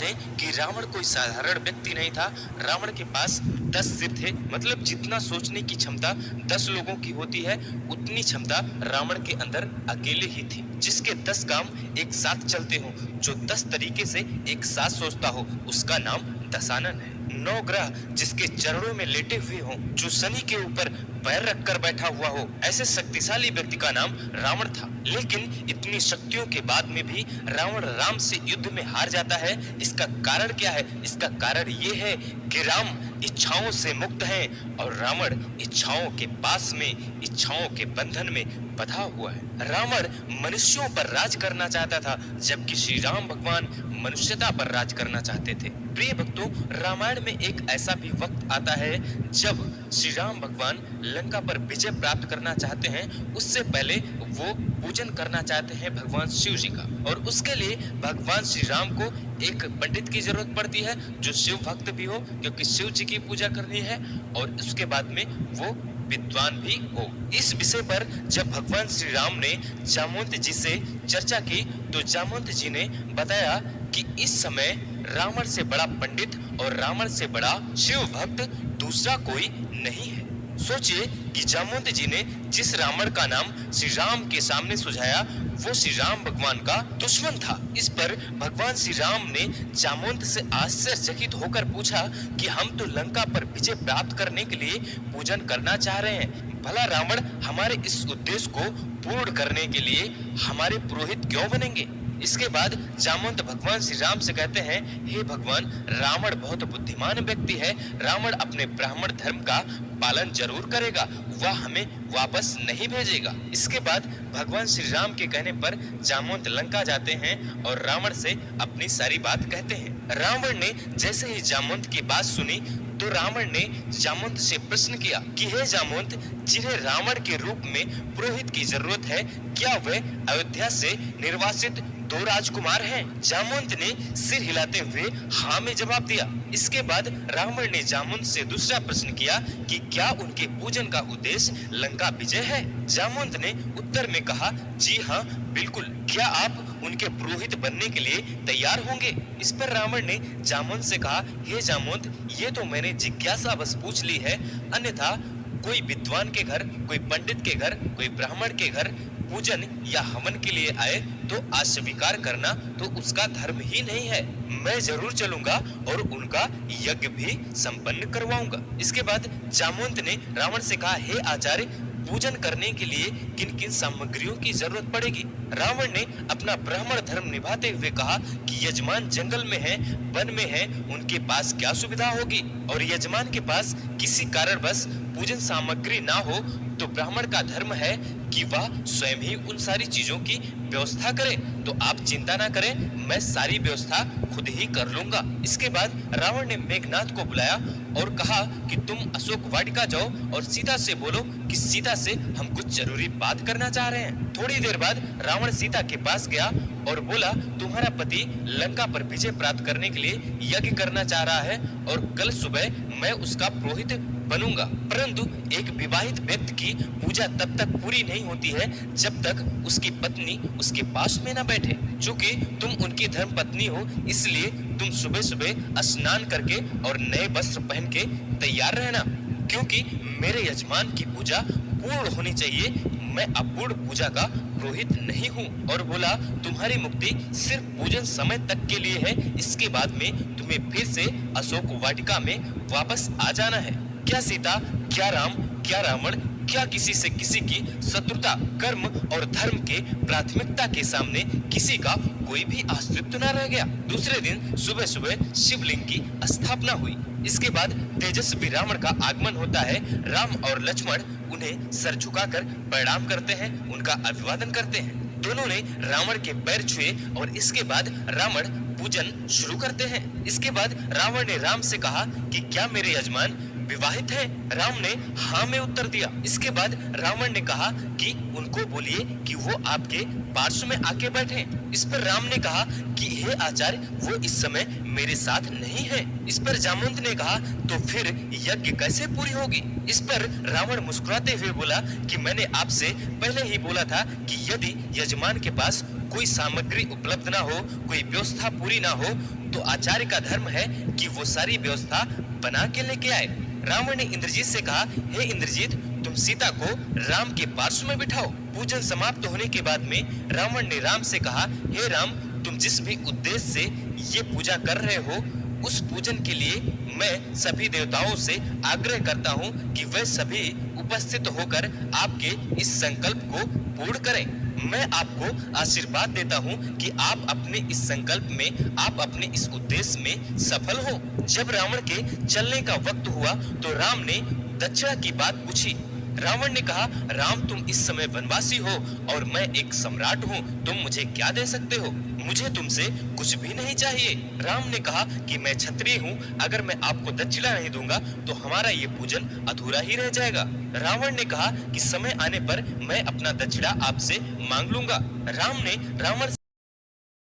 ने कि रावण कोई साधारण व्यक्ति नहीं था। रावण के पास 10 सिर थे, मतलब जितना सोचने की क्षमता 10 लोगों की होती है, उतनी क्षमता रावण के अंदर अकेले ही थी। जिसके 10 काम एक साथ चलते हो, जो 10 तरीके से एक साथ सोचता हो, उसका नाम दशानन है। 9 ग्रह जिसके चरणों में लेटे हुए हो, जो शनि के ऊपर पैर रखकर बैठा हुआ हो, ऐसे शक्तिशाली व्यक्ति का नाम रावण था। लेकिन इतनी शक्तियों के बाद में भी रावण राम से युद्ध में हार जाता है। इसका कारण क्या है? इसका कारण ये है कि राम इच्छाओं से मुक्त हैं और रावण इच्छाओं के पास में, इच्छाओं के बंधन में बंधा हुआ है। रावण मनुष्यों पर राज करना चाहता था, जबकि श्री राम भगवान मनुष्यता पर राज करना चाहते थे। प्रिय भक्तों, रामायण में एक ऐसा भी वक्त आता है जब श्री राम भगवान लंका पर विजय प्राप्त करना चाहते हैं। उससे पहले वो पूजन करना चाहते हैं भगवान शिव जी का, और उसके लिए भगवान श्री राम को एक पंडित की जरूरत पड़ती है जो शिव भक्त भी हो, क्योंकि शिव जी की पूजा करनी है, और उसके बाद में वो विद्वान भी हो। इस विषय पर जब भगवान श्री राम ने जामवंत जी से चर्चा की, तो जामवंत जी ने बताया कि इस समय रावण से बड़ा पंडित और रावण से बड़ा शिव भक्त दूसरा कोई नहीं है। सोचिए कि जामवंत जी ने जिस रावण का नाम श्री राम के सामने सुझाया, वो श्री राम भगवान का दुश्मन था। इस पर भगवान श्री राम ने जामवंत से आश्चर्यचकित होकर पूछा कि हम तो लंका पर विजय प्राप्त करने के लिए पूजन करना चाह रहे हैं, भला रावण हमारे इस उद्देश्य को पूर्ण करने के लिए हमारे पुरोहित क्यों बनेंगे? इसके बाद जामवंत भगवान श्री राम से कहते हैं, हे भगवान, रावण बहुत बुद्धिमान व्यक्ति है। रावण अपने ब्राह्मण धर्म का पालन जरूर करेगा, वह हमें वापस नहीं भेजेगा। इसके बाद भगवान श्री राम के कहने पर जामवंत लंका जाते हैं और रावण से अपनी सारी बात कहते हैं। रावण ने जैसे ही जामवंत की बात सुनी, तो रावण ने जामवंत से प्रश्न किया कि हे जामवंत, जिन्हें रावण के रूप में पुरोहित की जरूरत है, क्या वे अयोध्या से निर्वासित 2 राजकुमार हैं? जामवंत ने सिर हिलाते हुए हाँ में जवाब दिया। इसके बाद रावण ने जामवंत से दूसरा प्रश्न किया कि क्या उनके पूजन का उद्देश्य लंका विजय है? जामवंत ने उत्तर में कहा, जी हाँ बिल्कुल, क्या आप उनके पुरोहित बनने के लिए तैयार होंगे? इस पर रावण ने जामवंत से कहा, हे जामवंत, ये तो मैंने जिज्ञासा बस पूछ ली है, अन्यथा कोई विद्वान के घर, कोई पंडित के घर, कोई ब्राह्मण के घर पूजन या हवन के लिए आए तो अस्वीकार करना तो उसका धर्म ही नहीं है। मैं जरूर चलूंगा और उनका यज्ञ भी संपन्न करवाऊंगा। इसके बाद जामवंत ने रावण से कहा, हे आचार्य, पूजन करने के लिए किन किन सामग्रियों की जरूरत पड़ेगी? रावण ने अपना ब्राह्मण धर्म निभाते हुए कहा कि यजमान जंगल में है, वन में है, उनके पास क्या सुविधा होगी? और यजमान के पास किसी कारणवश पूजन सामग्री ना हो तो ब्राह्मण का धर्म है कि वह स्वयं ही उन सारी चीजों की व्यवस्था करे। तो आप चिंता ना करें, मैं सारी व्यवस्था खुद ही कर लूंगा। इसके बाद रावण ने मेघनाथ को बुलाया और कहा कि तुम अशोक वाटिका जाओ और सीता से बोलो कि सीता से हम कुछ जरूरी बात करना चाह रहे हैं। थोड़ी देर बाद रावण सीता के पास गया और बोला, तुम्हारा पति लंका पर विजय प्राप्त करने के लिए यज्ञ करना चाह रहा है और कल सुबह मैं उसका पुरोहित बनूंगा। परंतु एक विवाहित व्यक्ति की पूजा तब तक पूरी नहीं होती है जब तक उसकी पत्नी उसके पास में न बैठे। चूंकि तुम उनकी धर्म पत्नी हो, इसलिए तुम सुबह सुबह स्नान करके और नए वस्त्र पहन के तैयार रहना, क्योंकि मेरे यजमान की पूजा पूर्ण होनी चाहिए। मैं अपूर्ण पूजा का पुरोहित नहीं हूँ। और बोला, तुम्हारी मुक्ति सिर्फ पूजन समय तक के लिए है, इसके बाद में तुम्हें फिर से अशोक वाटिका में वापस आ जाना है। क्या सीता, क्या राम, क्या रावण, क्या किसी से किसी की शत्रुता कर्म और धर्म के प्राथमिकता के सामने किसी का कोई भी अस्तित्व न रह गया? दूसरे दिन सुबह सुबह शिवलिंग की स्थापना हुई। इसके बाद तेजस्वी रावण का आगमन होता है। राम और लक्ष्मण उन्हें सर झुकाकर प्रणाम करते हैं, उनका अभिवादन करते हैं। दोनों ने रावण के पैर छुए और इसके बाद रावण पूजन शुरू करते हैं। इसके बाद रावण ने राम से कहा कि क्या मेरे यजमान विवाहित है? राम ने हाँ में उत्तर दिया। इसके बाद रावण ने कहा कि उनको बोलिए कि वो आपके पार्श्व में आके बैठे। इस पर राम ने कहा कि हे आचार्य, वो इस समय मेरे साथ नहीं है। इस पर जामवंत ने कहा, तो फिर यज्ञ कैसे पूरी होगी? इस पर रावण मुस्कुराते हुए बोला कि मैंने आपसे पहले ही बोला था कि यदि यजमान के पास कोई सामग्री उपलब्ध ना हो, कोई व्यवस्था पूरी ना हो, तो आचार्य का धर्म है कि वो सारी व्यवस्था बना के लेके आए। रावण ने इंद्रजीत से कहा, हे इंद्रजीत, तुम सीता को राम के पार्श्व में बिठाओ। पूजन समाप्त होने के बाद में रावण ने राम से कहा, हे राम, तुम जिस भी उद्देश्य से ये पूजा कर रहे हो, उस पूजन के लिए मैं सभी देवताओं से आग्रह करता हूँ कि वे सभी उपस्थित होकर आपके इस संकल्प को पूर्ण करें। मैं आपको आशीर्वाद देता हूँ कि आप अपने इस संकल्प में, आप अपने इस उद्देश्य में सफल हो। जब रावण के चलने का वक्त हुआ तो राम ने दक्षिणा की बात पूछी। रावण ने कहा, राम, तुम इस समय वनवासी हो और मैं एक सम्राट हूँ, तुम मुझे क्या दे सकते हो? मुझे तुमसे कुछ भी नहीं चाहिए। राम ने कहा कि मैं क्षत्रिय हूँ, अगर मैं आपको दक्षिणा नहीं दूंगा तो हमारा ये पूजन अधूरा ही रह जाएगा। रावण ने कहा कि समय आने पर मैं अपना दक्षिणा आपसे मांग लूंगा। राम ने रावण